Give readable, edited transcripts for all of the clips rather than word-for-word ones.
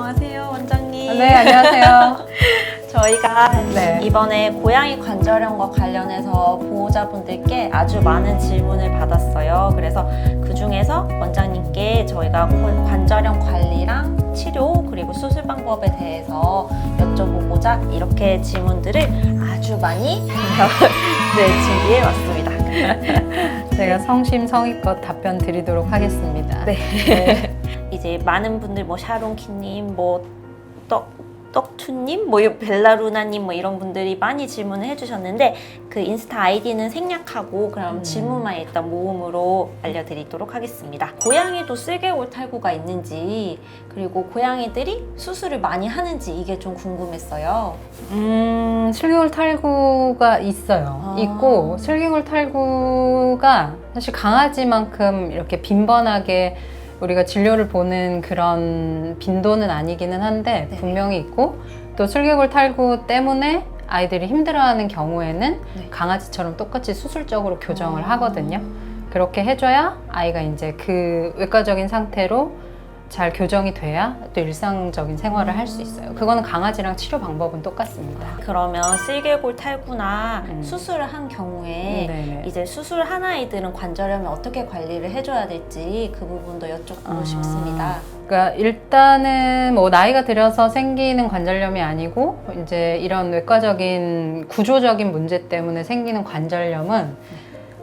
안녕하세요, 원장님. 네, 안녕하세요. 저희가 네. 이번에 고양이 관절염과 관련해서 보호자분들께 아주 많은 질문을 받았어요. 그래서 그 중에서 원장님께 저희가 관절염 관리랑 치료 그리고 수술 방법에 대해서 여쭤보고자 이렇게 질문들을 아주 많이 준비해 왔습니다. 제가 성심성의껏 답변 드리도록 하겠습니다. 네. 이제 많은 분들 샤론키님, 떡투님, 벨라루나님 이런 분들이 많이 질문을 해주셨는데 그 인스타 아이디는 생략하고 그럼 질문만 일단 모음으로 알려드리도록 하겠습니다. 고양이도 쓸개골 탈구가 있는지 그리고 고양이들이 수술을 많이 하는지 이게 좀 궁금했어요. 슬개골 탈구가 있어요. 있고 슬개골 탈구가 사실 강아지만큼 이렇게 빈번하게 우리가 진료를 보는 그런 빈도는 아니기는 한데 네. 분명히 있고 또 슬개골 탈구 때문에 아이들이 힘들어하는 경우에는 네. 강아지처럼 똑같이 수술적으로 교정을 하거든요. 그렇게 해줘야 아이가 이제 그 외과적인 상태로 잘 교정이 돼야 또 일상적인 생활을 할 수 있어요. 그거는 강아지랑 치료 방법은 똑같습니다. 그러면 쓸개골 탈구나 수술을 한 경우에 네네. 이제 수술한 아이들은 관절염을 어떻게 관리를 해줘야 될지 그 부분도 여쭙고 싶습니다. 그러니까 일단은 나이가 들어서 생기는 관절염이 아니고 이제 이런 외과적인 구조적인 문제 때문에 생기는 관절염은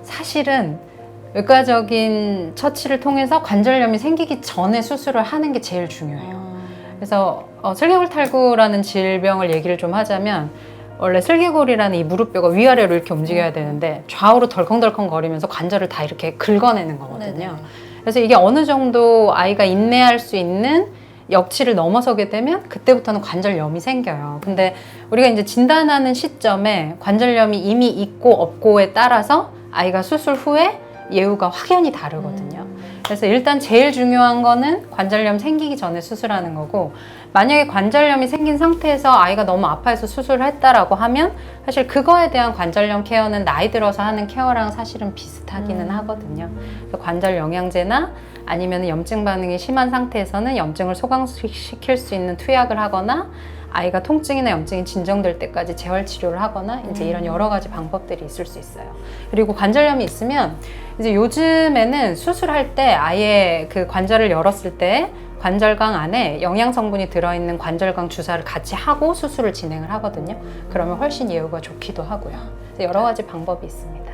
사실은 외과적인 처치를 통해서 관절염이 생기기 전에 수술을 하는 게 제일 중요해요. 그래서 슬개골 탈구라는 질병을 얘기를 좀 하자면 원래 슬개골이라는 이 무릎뼈가 위아래로 이렇게 움직여야 되는데 좌우로 덜컹덜컹 거리면서 관절을 다 이렇게 긁어내는 거거든요. 네네. 그래서 이게 어느 정도 아이가 인내할 수 있는 역치를 넘어서게 되면 그때부터는 관절염이 생겨요. 근데 우리가 이제 진단하는 시점에 관절염이 이미 있고 없고에 따라서 아이가 수술 후에 예후가 확연히 다르거든요. 그래서 일단 제일 중요한 거는 관절염 생기기 전에 수술하는 거고, 만약에 관절염이 생긴 상태에서 아이가 너무 아파해서 수술을 했다라고 하면 사실 그거에 대한 관절염 케어는 나이 들어서 하는 케어랑 사실은 비슷하기는 하거든요. 그래서 관절 영양제나 아니면 염증 반응이 심한 상태에서는 염증을 소강시킬 수 있는 투약을 하거나 아이가 통증이나 염증이 진정될 때까지 재활 치료를 하거나 이제 이런 여러 가지 방법들이 있을 수 있어요. 그리고 관절염이 있으면 이제 요즘에는 수술할 때 아예 그 관절을 열었을 때 관절강 안에 영양 성분이 들어있는 관절강 주사를 같이 하고 수술을 진행을 하거든요. 그러면 훨씬 예후가 좋기도 하고요. 여러 가지 방법이 있습니다.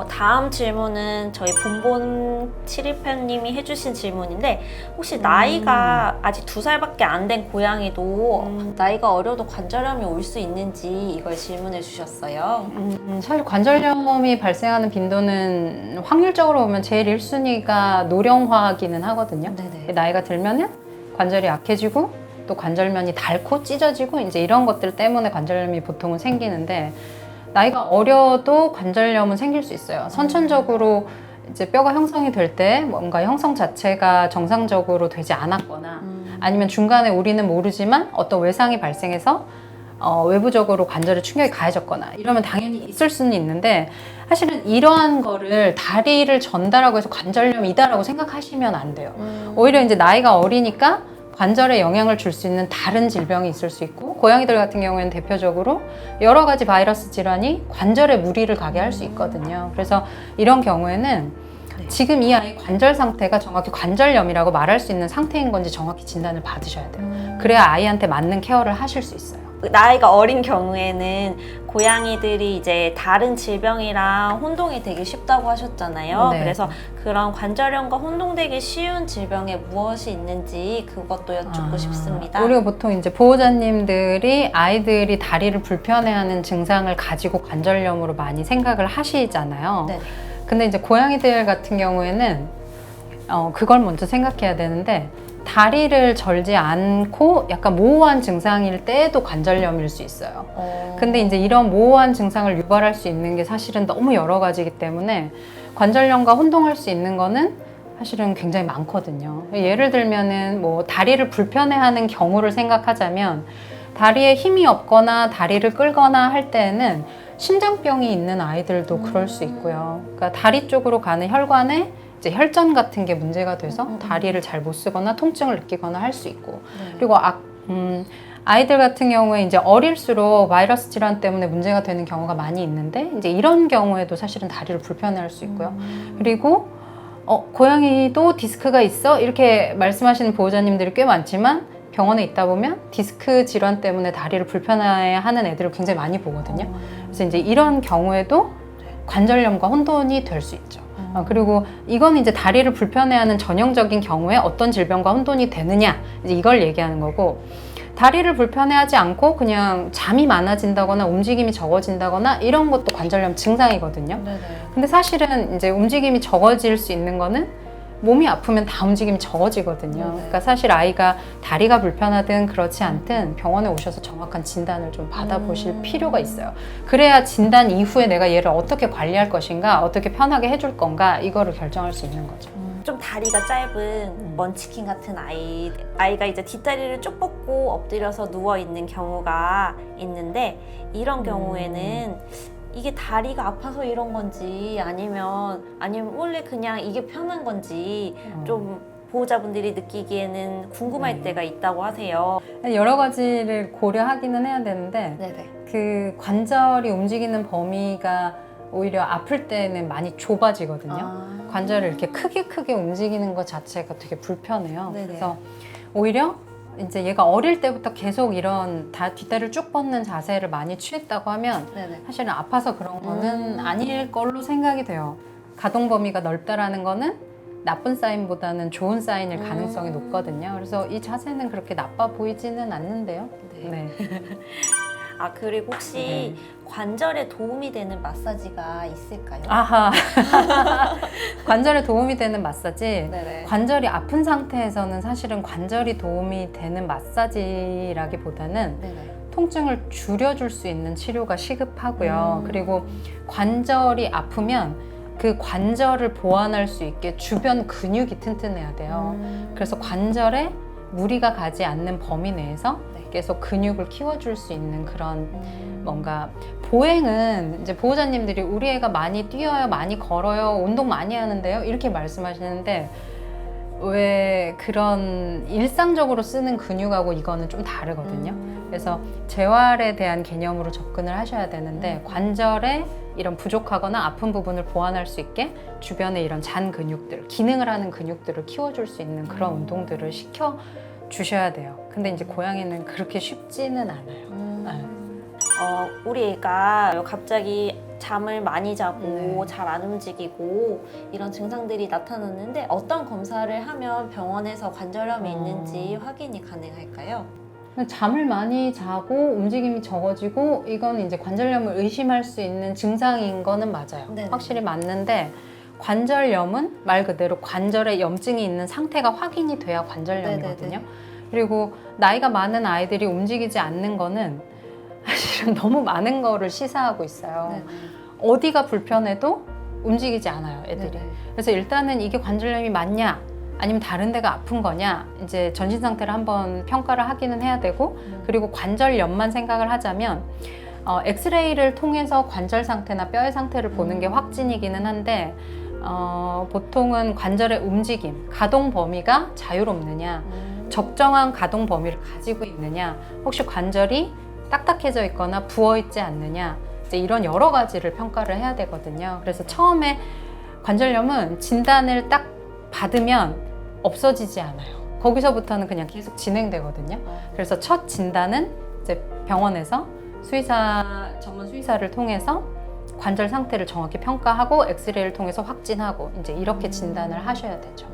다음 질문은 저희 본본 71편님이 해주신 질문인데 혹시 나이가 아직 2살밖에 안 된 고양이도 나이가 어려도 관절염이 올 수 있는지 이걸 질문해 주셨어요. 사실 관절염이 발생하는 빈도는 확률적으로 보면 제일 1순위가 노령화기는 하거든요. 네네. 나이가 들면은 관절이 약해지고 또 관절면이 닳고 찢어지고 이제 이런 것들 때문에 관절염이 보통은 생기는데 나이가 어려도 관절염은 생길 수 있어요. 선천적으로 이제 뼈가 형성이 될 때 뭔가 형성 자체가 정상적으로 되지 않았거나 아니면 중간에 우리는 모르지만 어떤 외상이 발생해서 외부적으로 관절에 충격이 가해졌거나 이러면 당연히 있을 수는 있는데 사실은 이러한 거를 다리를 전달하고 해서 관절염이다라고 생각하시면 안 돼요. 오히려 이제 나이가 어리니까 관절에 영향을 줄 수 있는 다른 질병이 있을 수 있고 고양이들 같은 경우에는 대표적으로 여러 가지 바이러스 질환이 관절에 무리를 가게 할 수 있거든요. 그래서 이런 경우에는 지금 이 아이 관절 상태가 정확히 관절염이라고 말할 수 있는 상태인 건지 정확히 진단을 받으셔야 돼요. 그래야 아이한테 맞는 케어를 하실 수 있어요. 나이가 어린 경우에는 고양이들이 이제 다른 질병이랑 혼동이 되기 쉽다고 하셨잖아요. 네. 그래서 그런 관절염과 혼동되기 쉬운 질병에 무엇이 있는지 그것도 여쭙고 싶습니다. 우리가 보통 이제 보호자님들이 아이들이 다리를 불편해하는 증상을 가지고 관절염으로 많이 생각을 하시잖아요. 네. 근데 이제 고양이들 같은 경우에는 그걸 먼저 생각해야 되는데 다리를 절지 않고 약간 모호한 증상일 때에도 관절염일 수 있어요. 근데 이제 이런 모호한 증상을 유발할 수 있는 게 사실은 너무 여러 가지이기 때문에 관절염과 혼동할 수 있는 거는 사실은 굉장히 많거든요. 예를 들면은 다리를 불편해하는 경우를 생각하자면 다리에 힘이 없거나 다리를 끌거나 할 때에는 심장병이 있는 아이들도 그럴 수 있고요. 그러니까 다리 쪽으로 가는 혈관에 이제 혈전 같은 게 문제가 돼서 다리를 잘 못 쓰거나 통증을 느끼거나 할 수 있고 네. 그리고 아이들 같은 경우에 이제 어릴수록 바이러스 질환 때문에 문제가 되는 경우가 많이 있는데 이제 이런 경우에도 사실은 다리를 불편해할 수 있고요. 그리고 고양이도 디스크가 있어? 이렇게 말씀하시는 보호자님들이 꽤 많지만 병원에 있다 보면 디스크 질환 때문에 다리를 불편해하는 애들을 굉장히 많이 보거든요. 그래서 이제 이런 경우에도 관절염과 혼돈이 될 수 있죠. 그리고 이건 이제 다리를 불편해하는 전형적인 경우에 어떤 질병과 혼돈이 되느냐 이제 이걸 얘기하는 거고 다리를 불편해하지 않고 그냥 잠이 많아진다거나 움직임이 적어진다거나 이런 것도 관절염 증상이거든요. 네네. 근데 사실은 이제 움직임이 적어질 수 있는 거는 몸이 아프면 다 움직임이 적어지거든요. 네네. 그러니까 사실 아이가 다리가 불편하든 그렇지 않든 병원에 오셔서 정확한 진단을 좀 받아보실 필요가 있어요. 그래야 진단 이후에 내가 얘를 어떻게 관리할 것인가, 어떻게 편하게 해줄 건가 이거를 결정할 수 있는 거죠. 좀 다리가 짧은 먼치킨 같은 아이가 이제 뒷다리를 쭉 뻗고 엎드려서 누워 있는 경우가 있는데 이런 경우에는 이게 다리가 아파서 이런 건지 아니면 원래 그냥 이게 편한 건지 좀 보호자분들이 느끼기에는 궁금할 때가 있다고 하세요. 여러 가지를 고려하기는 해야 되는데 네네. 그 관절이 움직이는 범위가 오히려 아플 때는 많이 좁아지거든요. 관절을 이렇게 크게 움직이는 것 자체가 되게 불편해요. 네네. 그래서 오히려 이제 얘가 어릴 때부터 계속 이런 뒷다리를 쭉 뻗는 자세를 많이 취했다고 하면 네네. 사실은 아파서 그런 거는 아닐 걸로 생각이 돼요. 가동 범위가 넓다라는 거는 나쁜 사인보다는 좋은 사인일 가능성이 높거든요. 그래서 이 자세는 그렇게 나빠 보이지는 않는데요. 네. 그리고 혹시 관절에 도움이 되는 마사지가 있을까요? 아하. 관절에 도움이 되는 마사지. 네네. 관절이 아픈 상태에서는 사실은 관절이 도움이 되는 마사지라기보다는 네네. 통증을 줄여줄 수 있는 치료가 시급하고요. 그리고 관절이 아프면 그 관절을 보완할 수 있게 주변 근육이 튼튼해야 돼요. 그래서 관절에 무리가 가지 않는 범위 내에서 계속 근육을 키워줄 수 있는 그런 뭔가 보행은 이제 보호자님들이 우리 애가 많이 뛰어요, 많이 걸어요, 운동 많이 하는데요 이렇게 말씀하시는데 왜 그런 일상적으로 쓰는 근육하고 이거는 좀 다르거든요. 그래서 재활에 대한 개념으로 접근을 하셔야 되는데 관절에 이런 부족하거나 아픈 부분을 보완할 수 있게 주변에 이런 잔 근육들, 기능을 하는 근육들을 키워줄 수 있는 그런 운동들을 시켜 주셔야 돼요. 근데 이제 고양이는 그렇게 쉽지는 않아요. 우리 애가 갑자기 잠을 많이 자고 네. 잘 안 움직이고 이런 증상들이 나타났는데 어떤 검사를 하면 병원에서 관절염이 있는지 확인이 가능할까요? 잠을 많이 자고 움직임이 적어지고 이건 이제 관절염을 의심할 수 있는 증상인 거는 맞아요. 네네. 확실히 맞는데 관절염은 말 그대로 관절에 염증이 있는 상태가 확인이 돼야 관절염이거든요. 네네네. 그리고 나이가 많은 아이들이 움직이지 않는 거는 사실은 너무 많은 거를 시사하고 있어요. 네네. 어디가 불편해도 움직이지 않아요, 애들이. 네네. 그래서 일단은 이게 관절염이 맞냐 아니면 다른 데가 아픈 거냐 이제 전신 상태를 한번 평가를 하기는 해야 되고 그리고 관절염만 생각을 하자면 엑스레이를 통해서 관절 상태나 뼈의 상태를 보는 게 확진이기는 한데 보통은 관절의 움직임, 가동 범위가 자유롭느냐 적정한 가동 범위를 가지고 있느냐 혹시 관절이 딱딱해져 있거나 부어 있지 않느냐 이제 이런 여러 가지를 평가를 해야 되거든요. 그래서 처음에 관절염은 진단을 딱 받으면 없어지지 않아요. 거기서부터는 그냥 계속 진행되거든요. 그래서 첫 진단은 이제 병원에서 전문 수의사를 통해서 관절 상태를 정확히 평가하고 엑스레이를 통해서 확진하고 이제 이렇게 진단을 하셔야 되죠.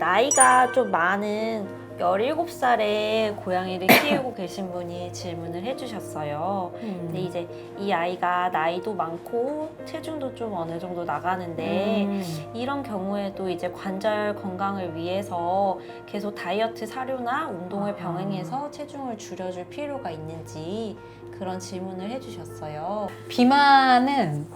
나이가 좀 많은 17살의 고양이를 키우고 계신 분이 질문을 해주셨어요. 근데 이제 이 아이가 나이도 많고 체중도 좀 어느 정도 나가는데 이런 경우에도 이제 관절 건강을 위해서 계속 다이어트 사료나 운동을 병행해서 체중을 줄여줄 필요가 있는지 그런 질문을 해주셨어요. 비만은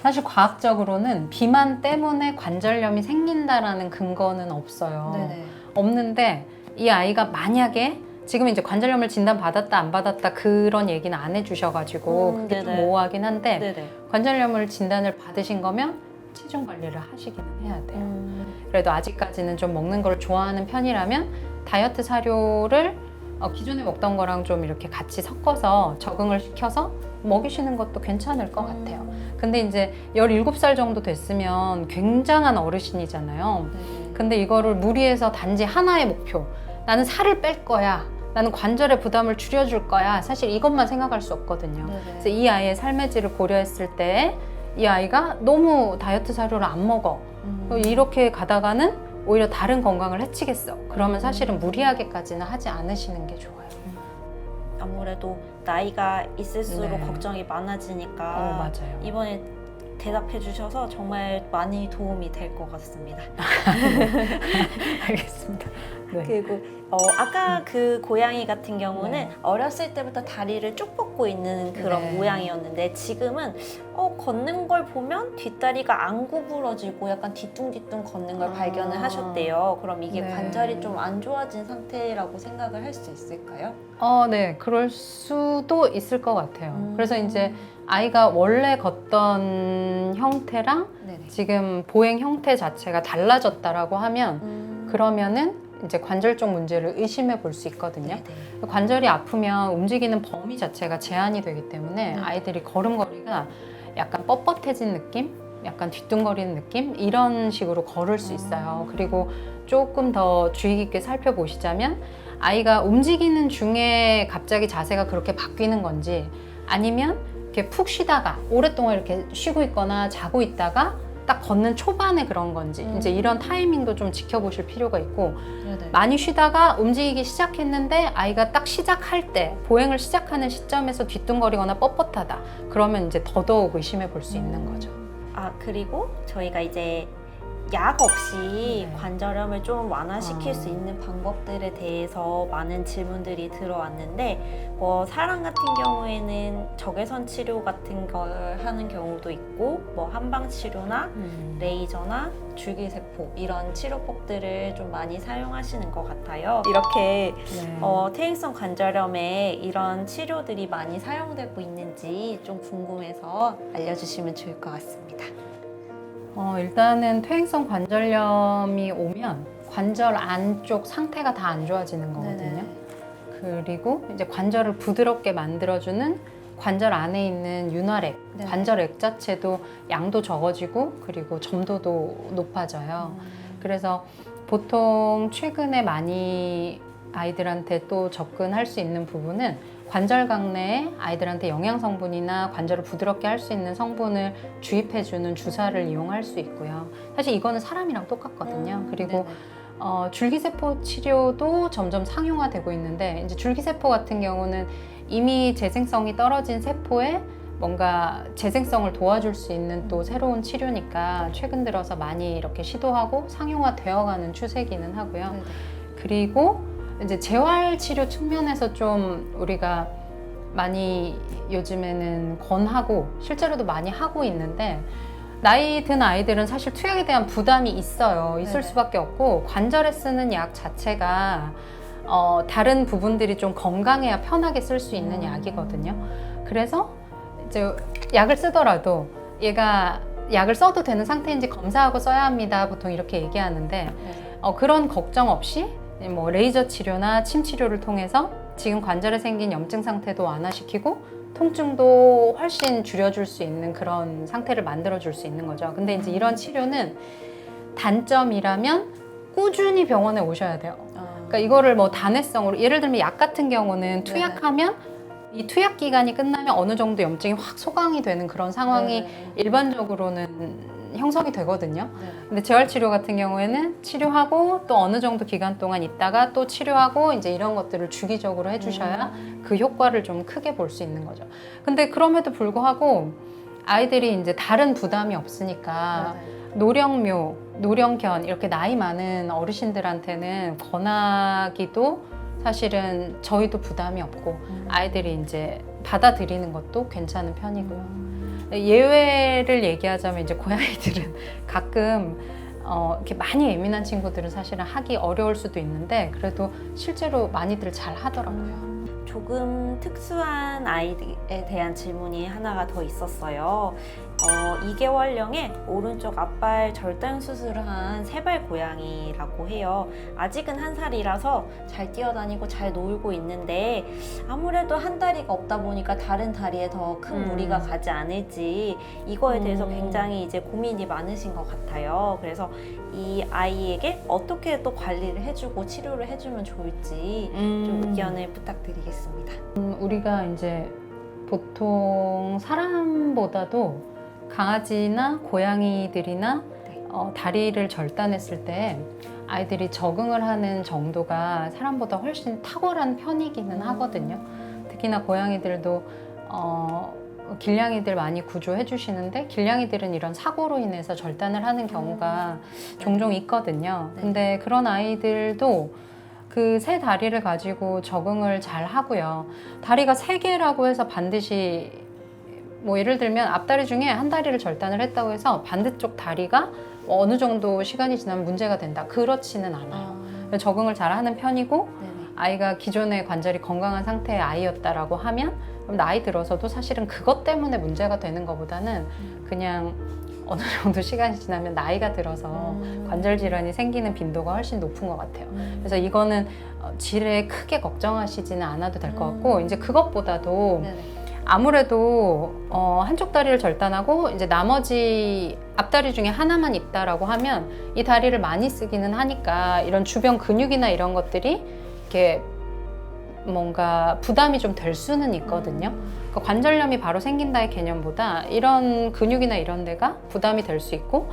사실 과학적으로는 비만 때문에 관절염이 생긴다라는 근거는 없어요. 네네. 없는데 이 아이가 만약에 지금 이제 관절염을 진단받았다 안 받았다 그런 얘기는 안 해주셔가지고 그게 좀 네네. 모호하긴 한데 네네. 관절염을 진단을 받으신 거면 체중 관리를 하시기는 해야 돼요. 그래도 아직까지는 좀 먹는 걸 좋아하는 편이라면 다이어트 사료를 기존에 먹던 거랑 좀 이렇게 같이 섞어서 적응을 시켜서 먹이시는 것도 괜찮을 것 같아요. 근데 이제 17살 정도 됐으면 굉장한 어르신이잖아요. 근데 이거를 무리해서 단지 하나의 목표, 나는 살을 뺄 거야, 나는 관절의 부담을 줄여줄 거야, 사실 이것만 생각할 수 없거든요. 그래서 이 아이의 삶의 질을 고려했을 때 이 아이가 너무 다이어트 사료를 안 먹어, 이렇게 가다가는 오히려 다른 건강을 해치겠어. 그러면 사실은 무리하게까지는 하지 않으시는 게 좋아요. 아무래도 나이가 있을수록 네. 걱정이 많아지니까 맞아요. 이번에 대답해 주셔서 정말 많이 도움이 될 것 같습니다. 알겠습니다. 네. 그리고 아까 그 고양이 같은 경우는 어렸을 때부터 다리를 쭉 뻗고 있는 그런 네. 모양이었는데 지금은 걷는 걸 보면 뒷다리가 안 구부러지고 약간 뒤뚱뒤뚱 걷는 걸 발견을 하셨대요. 그럼 이게 네. 관절이 좀 안 좋아진 상태라고 생각을 할 수 있을까요? 네, 그럴 수도 있을 것 같아요. 그래서 이제 아이가 원래 걷던 형태랑 네네. 지금 보행 형태 자체가 달라졌다라고 하면 그러면은 이제 관절 쪽 문제를 의심해 볼 수 있거든요. 네네. 관절이 아프면 움직이는 범위 자체가 제한이 되기 때문에 네. 아이들이 걸음걸이가 약간 뻣뻣해진 느낌? 약간 뒤뚱거리는 느낌? 이런 식으로 걸을 수 있어요. 그리고 조금 더 주의 깊게 살펴보시자면 아이가 움직이는 중에 갑자기 자세가 그렇게 바뀌는 건지 아니면 이렇게 푹 쉬다가 오랫동안 이렇게 쉬고 있거나 자고 있다가 딱 걷는 초반에 그런 건지 이제 이런 타이밍도 좀 지켜보실 필요가 있고 네네. 많이 쉬다가 움직이기 시작했는데 아이가 딱 시작할 때 보행을 시작하는 시점에서 뒤뚱거리거나 뻣뻣하다 그러면 이제 더더욱 의심해 볼 수 있는 거죠. 그리고 저희가 이제 약 없이 네. 관절염을 좀 완화시킬 수 있는 방법들에 대해서 많은 질문들이 들어왔는데 사람 같은 경우에는 적외선 치료 같은 걸 하는 경우도 있고 한방 치료나 레이저나 줄기세포 이런 치료법들을 좀 많이 사용하시는 것 같아요. 이렇게 네. 퇴행성 관절염에 이런 치료들이 많이 사용되고 있는지 좀 궁금해서 알려주시면 좋을 것 같습니다. 일단은 퇴행성 관절염이 오면 관절 안쪽 상태가 다 안 좋아지는 거거든요. 그리고 이제 관절을 부드럽게 만들어주는 관절 안에 있는 윤활액, 네. 관절액 자체도 양도 적어지고 그리고 점도도 높아져요. 그래서 보통 최근에 많이 아이들한테 또 접근할 수 있는 부분은 관절각 내에 아이들한테 영양 성분이나 관절을 부드럽게 할 수 있는 성분을 주입해주는 주사를 이용할 수 있고요. 사실 이거는 사람이랑 똑같거든요. 그리고 줄기세포 치료도 점점 상용화되고 있는데 이제 줄기세포 같은 경우는 이미 재생성이 떨어진 세포에 뭔가 재생성을 도와줄 수 있는 또 새로운 치료니까 최근 들어서 많이 이렇게 시도하고 상용화되어가는 추세기는 하고요. 그리고 이제 재활 치료 측면에서 좀 우리가 많이 요즘에는 권하고 실제로도 많이 하고 있는데 나이 든 아이들은 사실 투약에 대한 부담이 있어요. 있을 네네. 수밖에 없고 관절에 쓰는 약 자체가 다른 부분들이 좀 건강해야 편하게 쓸 수 있는 약이거든요. 그래서 이제 약을 쓰더라도 얘가 약을 써도 되는 상태인지 검사하고 써야 합니다. 보통 이렇게 얘기하는데 그런 걱정 없이 레이저 치료나 침 치료를 통해서 지금 관절에 생긴 염증 상태도 완화시키고 통증도 훨씬 줄여줄 수 있는 그런 상태를 만들어줄 수 있는 거죠. 근데 이제 이런 치료는 단점이라면 꾸준히 병원에 오셔야 돼요. 그러니까 이거를 단회성으로 예를 들면 약 같은 경우는 투약하면 이 투약 기간이 끝나면 어느 정도 염증이 확 소강이 되는 그런 상황이 일반적으로는 형성이 되거든요. 근데 재활치료 같은 경우에는 치료하고 또 어느 정도 기간 동안 있다가 또 치료하고 이제 이런 것들을 주기적으로 해주셔야 그 효과를 좀 크게 볼 수 있는 거죠. 근데 그럼에도 불구하고 아이들이 이제 다른 부담이 없으니까 노령묘, 노령견 이렇게 나이 많은 어르신들한테는 권하기도 사실은 저희도 부담이 없고 아이들이 이제 받아들이는 것도 괜찮은 편이고요. 예외를 얘기하자면 이제 고양이들은 가끔 이렇게 많이 예민한 친구들은 사실은 하기 어려울 수도 있는데 그래도 실제로 많이들 잘 하더라고요. 조금 특수한 아이에 대한 질문이 하나가 더 있었어요. 2개월령에 오른쪽 앞발 절단 수술을 한 세발 고양이라고 해요. 아직은 1살이라서 잘 뛰어다니고 잘 놀고 있는데 아무래도 한 다리가 없다 보니까 다른 다리에 더 큰 무리가 가지 않을지 이거에 대해서 굉장히 이제 고민이 많으신 것 같아요. 그래서 이 아이에게 어떻게 또 관리를 해주고 치료를 해주면 좋을지 좀 의견을 부탁드리겠습니다. 우리가 이제 보통 사람보다도 강아지나 고양이들이나 다리를 절단했을 때 아이들이 적응을 하는 정도가 사람보다 훨씬 탁월한 편이기는 하거든요. 특히나 고양이들도 길냥이들 많이 구조해 주시는데 길냥이들은 이런 사고로 인해서 절단을 하는 경우가 종종 있거든요. 근데 그런 아이들도 그 세 다리를 가지고 적응을 잘 하고요. 다리가 3개라고 해서 반드시 뭐 예를 들면 앞다리 중에 한 다리를 절단을 했다고 해서 반대쪽 다리가 어느 정도 시간이 지나면 문제가 된다. 그렇지는 않아요. 적응을 잘 하는 편이고 아이가 기존에 관절이 건강한 상태의 아이였다라고 하면 그럼 나이 들어서도 사실은 그것 때문에 문제가 되는 것보다는 그냥 어느 정도 시간이 지나면 나이가 들어서 관절 질환이 생기는 빈도가 훨씬 높은 것 같아요. 그래서 이거는 질에 크게 걱정하시지는 않아도 될 것 같고 이제 그것보다도 아무래도 한쪽 다리를 절단하고 이제 나머지 앞다리 중에 하나만 있다라고 하면 이 다리를 많이 쓰기는 하니까 이런 주변 근육이나 이런 것들이 이렇게 뭔가 부담이 좀 될 수는 있거든요. 그러니까 관절염이 바로 생긴다의 개념보다 이런 근육이나 이런 데가 부담이 될 수 있고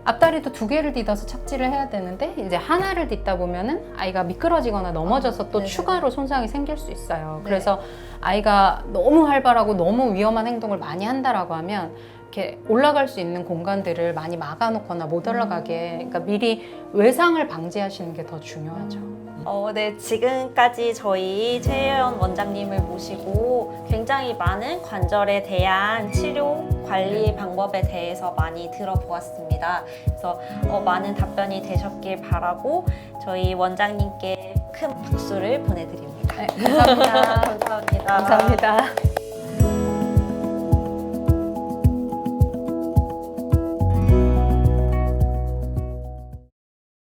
앞다리도 2개를 딛어서 착지를 해야 되는데 이제 하나를 딛다 보면은 아이가 미끄러지거나 넘어져서 또 추가로 손상이 생길 수 있어요. 그래서 아이가 너무 활발하고 너무 위험한 행동을 많이 한다라고 하면 이렇게 올라갈 수 있는 공간들을 많이 막아놓거나 못 올라가게 그러니까 미리 외상을 방지하시는 게 더 중요하죠. 네, 지금까지 저희 최혜연 원장님을 모시고 굉장히 많은 관절에 대한 치료, 관리 방법에 대해서 많이 들어보았습니다. 그래서 많은 답변이 되셨길 바라고 저희 원장님께 큰 박수를 보내드립니다. 네, 감사합니다. 감사합니다. 감사합니다.